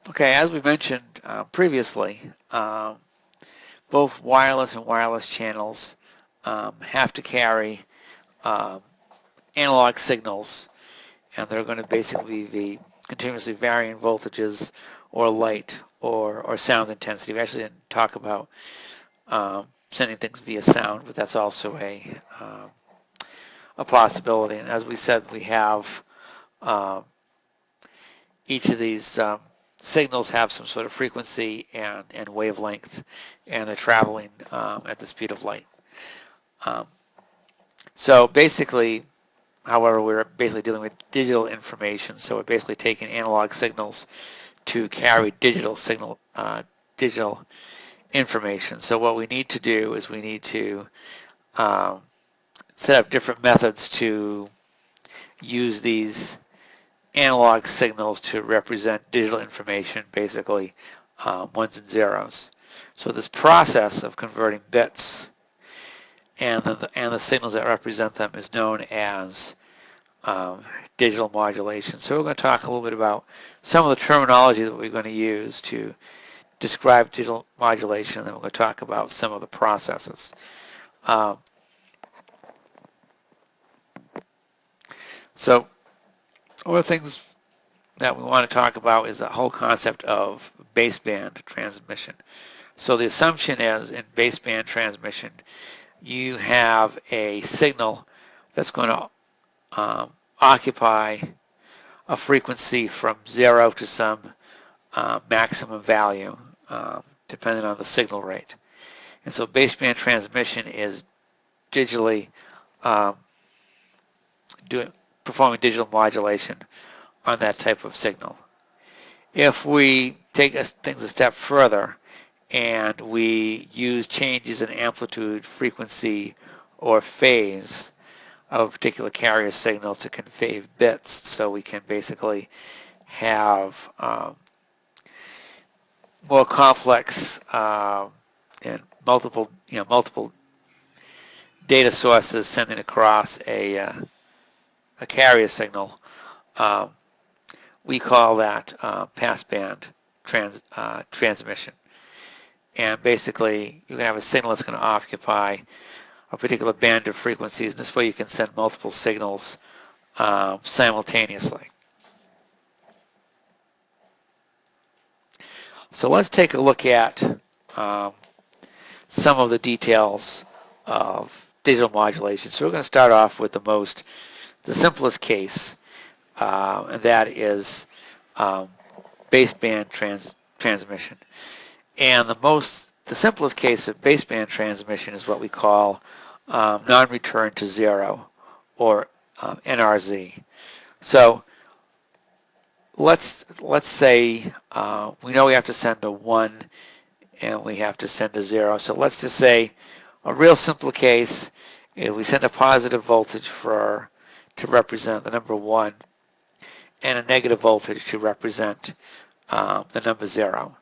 Okay, as we mentioned previously, both wireless and wireless channels have to carry um, analog signals, and they're going to basically be continuously varying voltages or light or sound intensity. We actually didn't talk about sending things via sound, but that's also a possibility. And as we said, we have um, each of these signals have some sort of frequency and wavelength, and they're traveling at the speed of light. Um, so basically, however, we're basically dealing with digital information. So we're basically taking analog signals to carry digital information. So what we need to do is we need to um, set up different methods to use these analog signals to represent digital information, basically ones and zeros. So this process of converting bits and the signals that represent them is known as um, digital modulation. So we're going to talk a little bit about some of the terminology that we're going to use to describe digital modulation, and then we're going to talk about some of the processes. Um, so one of the things that we want to talk about is the whole concept of baseband transmission. So the assumption is in baseband transmission, you have a signal that's going to occupy a frequency from 0 to some maximum value, depending on the signal rate. And so baseband transmission is digitally um, performing digital modulation on that type of signal. If we take things a step further and we use changes in amplitude, frequency, or phase of a particular carrier signal to convey bits, so we can basically have more complex and multiple data sources sending across a carrier signal. Um, we call that passband transmission. And basically, you can have a signal that's going to occupy a particular band of frequencies. This way you can send multiple signals simultaneously. So let's take a look at um, some of the details of digital modulation. So we're going to start off with the simplest case, and that is baseband transmission. And the simplest case of baseband transmission is what we call non-return to zero, or NRZ. So let's say we know we have to send a 1 and we have to send a 0. So let's just say a real simple case, if we send a positive voltage to represent the number 1 and a negative voltage to represent the number 0.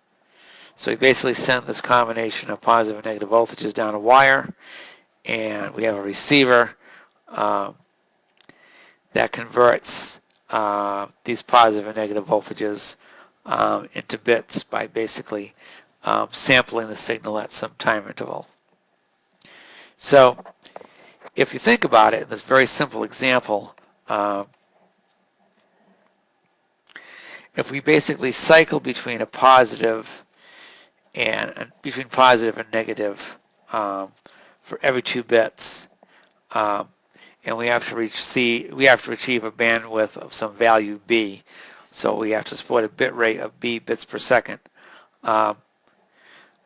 So we basically send this combination of positive and negative voltages down a wire, and we have a receiver that converts these positive and negative voltages into bits by basically sampling the signal at some time interval. So if you think about it, in this very simple example, if we basically cycle between a positive and between positive and negative for every 2 bits, and we have to achieve a bandwidth of some value b, so we have to support a bit rate of b bits per second.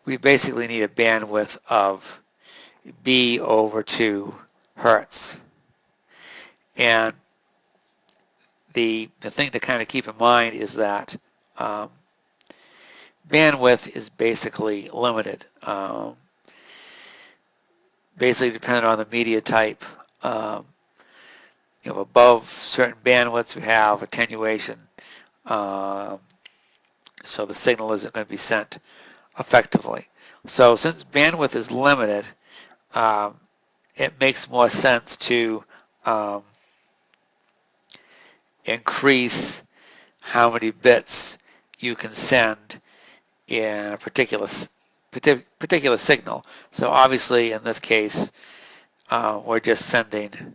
We basically need a bandwidth of b over 2 hertz. And the thing to kind of keep in mind is that bandwidth is basically limited. Basically depending on the media type. Above certain bandwidths we have attenuation, so the signal isn't going to be sent effectively. So since bandwidth is limited, it makes more sense to increase how many bits you can send in a particular signal. So obviously in this case, we're just sending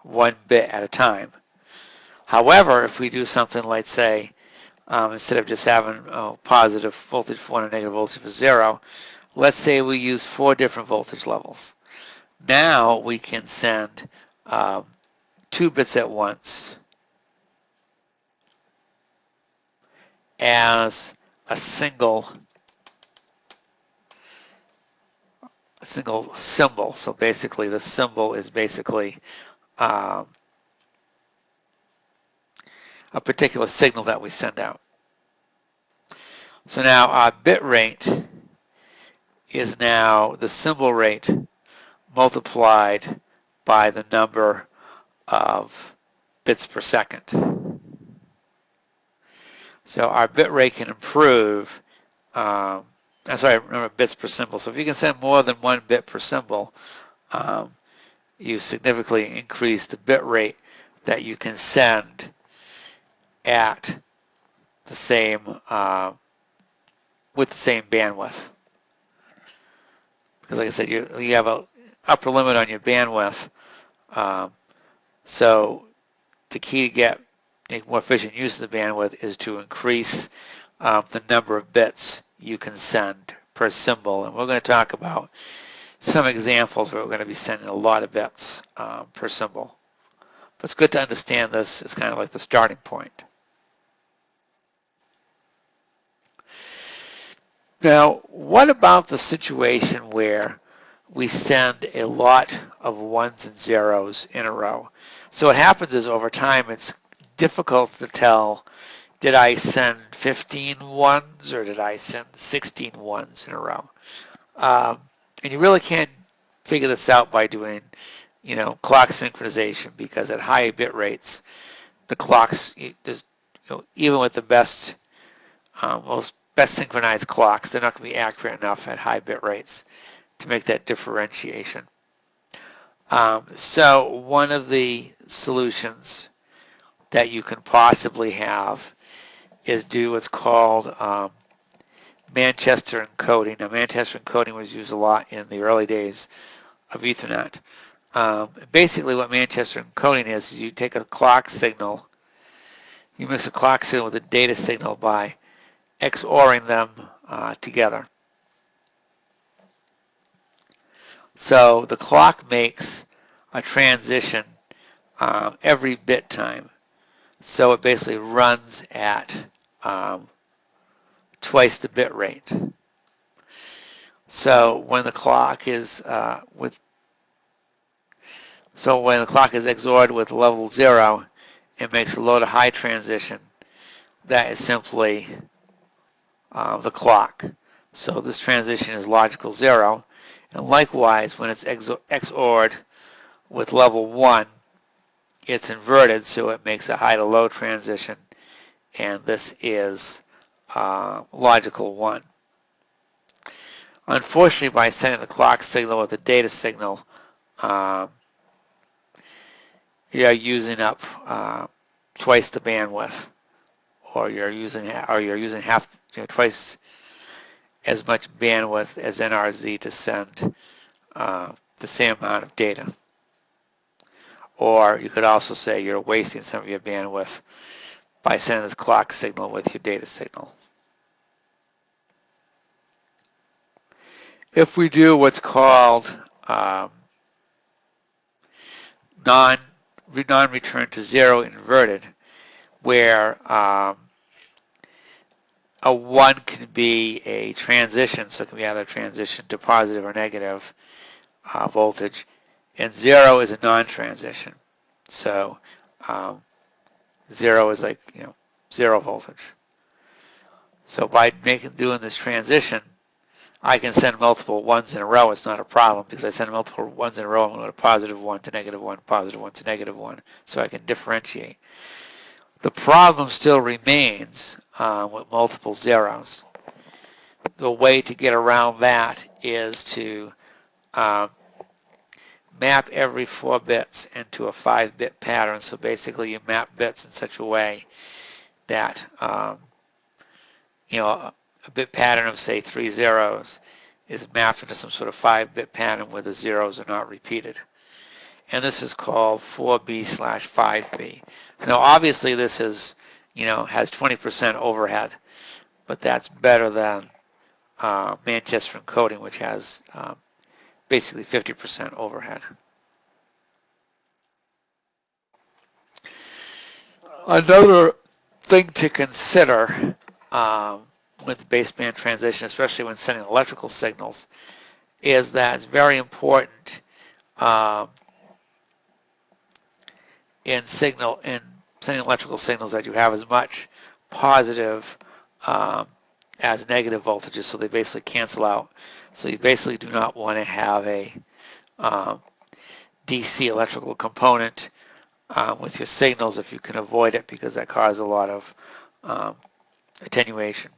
1 bit at a time. However, if we do something like, say, instead of just having positive voltage for 1 and negative voltage for 0, let's say we use 4 different voltage levels. Now we can send 2 bits at once as a single symbol. So basically the symbol is basically a particular signal that we send out. So now our bit rate is now the symbol rate multiplied by the number of bits per second. So our bit rate can improve, remember bits per symbol. So if you can send more than 1 bit per symbol, you significantly increase the bit rate that you can send at the same, with the same bandwidth. Because like I said, you have an upper limit on your bandwidth. So the key to make more efficient use of the bandwidth is to increase the number of bits you can send per symbol. And we're going to talk about some examples where we're going to be sending a lot of bits per symbol. But it's good to understand this as kind of like the starting point. Now, what about the situation where we send a lot of 1s and 0s in a row? So what happens is over time it's difficult to tell, did I send 15 1s or did I send 16 1s in a row? And you really can't figure this out by doing, clock synchronization, because at high bit rates, the clocks, even with the best synchronized clocks, they're not going to be accurate enough at high bit rates to make that differentiation. So one of the solutions that you can possibly have is do what's called Manchester encoding. Now, Manchester encoding was used a lot in the early days of Ethernet. Basically what Manchester encoding is you take a clock signal, you mix a clock signal with a data signal by XORing them together. So the clock makes a transition every bit time. So it basically runs at twice the bit rate. So when the clock is XORed with level 0, it makes a low to high transition. That is simply the clock. So this transition is logical 0. And likewise, when it's XORed with level 1, it's inverted, so it makes a high to low transition, and this is logical 1. Unfortunately, by sending the clock signal with the data signal, you're using up twice the bandwidth, or you're using half, twice as much bandwidth as NRZ to send the same amount of data. Or you could also say you're wasting some of your bandwidth by sending this clock signal with your data signal. If we do what's called non-return to 0 inverted, where a 1 can be a transition, so it can be either a transition to positive or negative voltage, and 0 is a non-transition. So 0 is like 0 voltage. So by doing this transition, I can send multiple 1s in a row. It's not a problem because I send multiple 1s in a row. I'm going to positive 1 to negative 1, positive 1 to negative 1, so I can differentiate. The problem still remains with multiple zeros. The way to get around that is to map every 4 bits into a 5-bit pattern. So basically you map bits in such a way that a bit pattern of say 3 zeros is mapped into some sort of 5-bit pattern where the zeros are not repeated. And this is called 4B/5B. Now obviously this is, has 20% overhead, but that's better than Manchester encoding, which has basically 50% overhead. Another thing to consider with baseband transition, especially when sending electrical signals, is that it's very important in sending electrical signals that you have as much positive as negative voltages, so they basically cancel out. So you basically do not want to have a DC electrical component with your signals if you can avoid it, because that causes a lot of attenuation.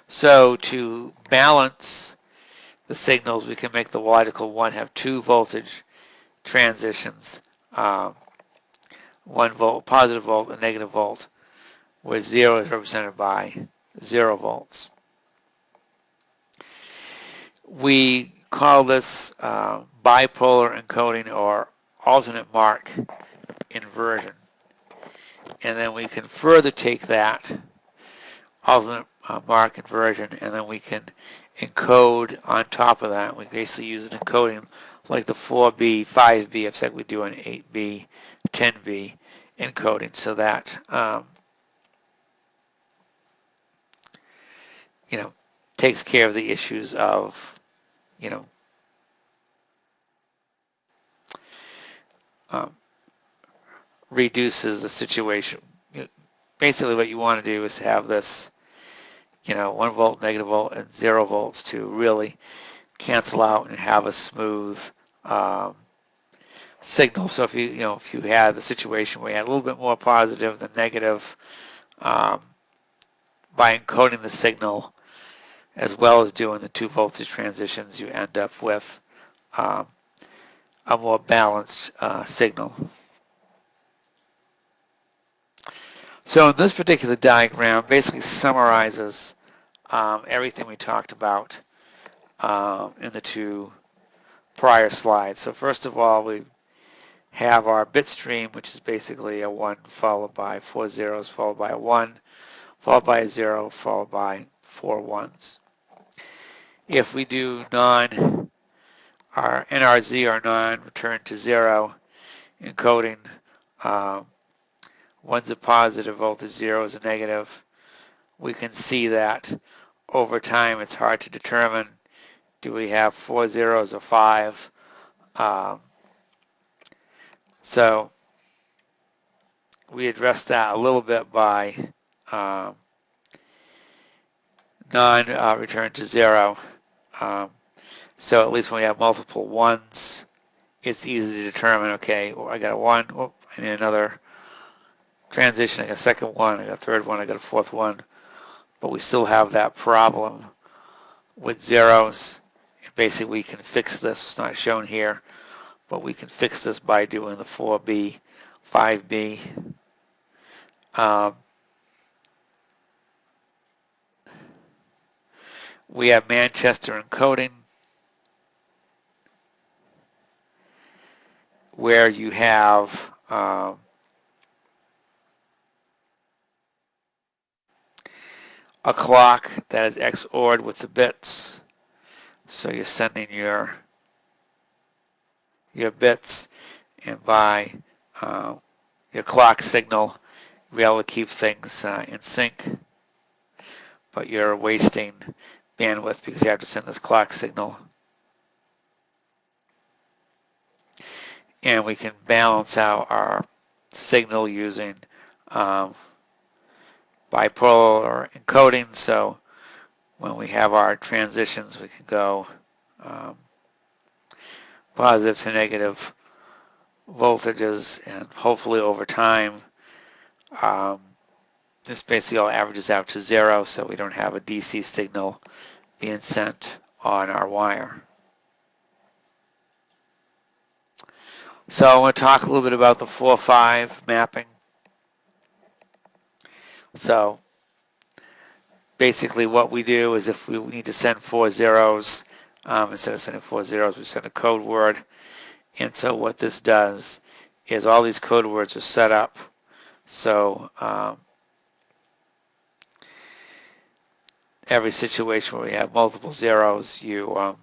So to balance the signals, we can make the logical one have 2 voltage transitions, 1 volt, positive volt, and negative volt, where 0 is represented by 0 volts. We call this bipolar encoding or alternate mark inversion. And then we can further take that alternate mark inversion, and then we can encode on top of that. We basically use an encoding like the 4B, 5B, except we do an 8B, 10B encoding, so that takes care of the issues of reduces the situation. Basically what you want to do is have this 1 volt, negative volt, and 0 volts to really cancel out and have a smooth signal. So if if you had the situation where you had a little bit more positive than negative, by encoding the signal as well as doing the 2 voltage transitions, you end up with a more balanced signal. So in this particular diagram basically summarizes everything we talked about in the 2 prior slides. So first of all, we have our bit stream, which is basically a 1 followed by 4 zeros, followed by a 1, followed by a 0, followed by 4 1s. If we do our NRZ or non-return to 0 encoding, 1's a positive voltage, 0 is a negative, we can see that over time it's hard to determine, do we have 4 zeros or 5? So we addressed that a little bit by non-return to 0. So at least when we have multiple 1s, it's easy to determine, okay, well, I got a 1, I need another transition, I got a second 1, I got a third 1, I got a fourth 1. But we still have that problem with zeros. Basically we can fix this. It's not shown here, but we can fix this by doing the 4B, 5B. We have Manchester encoding, where you have a clock that is XORed with the bits. So you're sending your bits, and by your clock signal, you'll be able to keep things in sync, but you're wasting bandwidth because you have to send this clock signal. And we can balance out our signal using bipolar encoding. So when we have our transitions, we can go positive to negative voltages, and hopefully over time this basically all averages out to 0, so we don't have a DC signal being sent on our wire. So I want to talk a little bit about the 4-5 mapping. So basically what we do is if we need to send 4 zeros, instead of sending 4 zeros, we send a code word. And so what this does is all these code words are set up so every situation where we have multiple zeros, you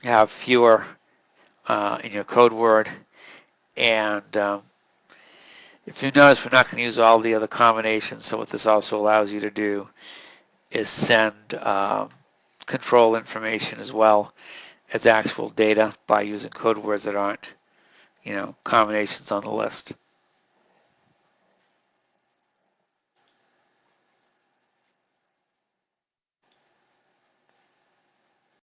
have fewer in your code word. And if you notice, we're not going to use all the other combinations. So what this also allows you to do is send control information as well as actual data by using code words that aren't, combinations on the list.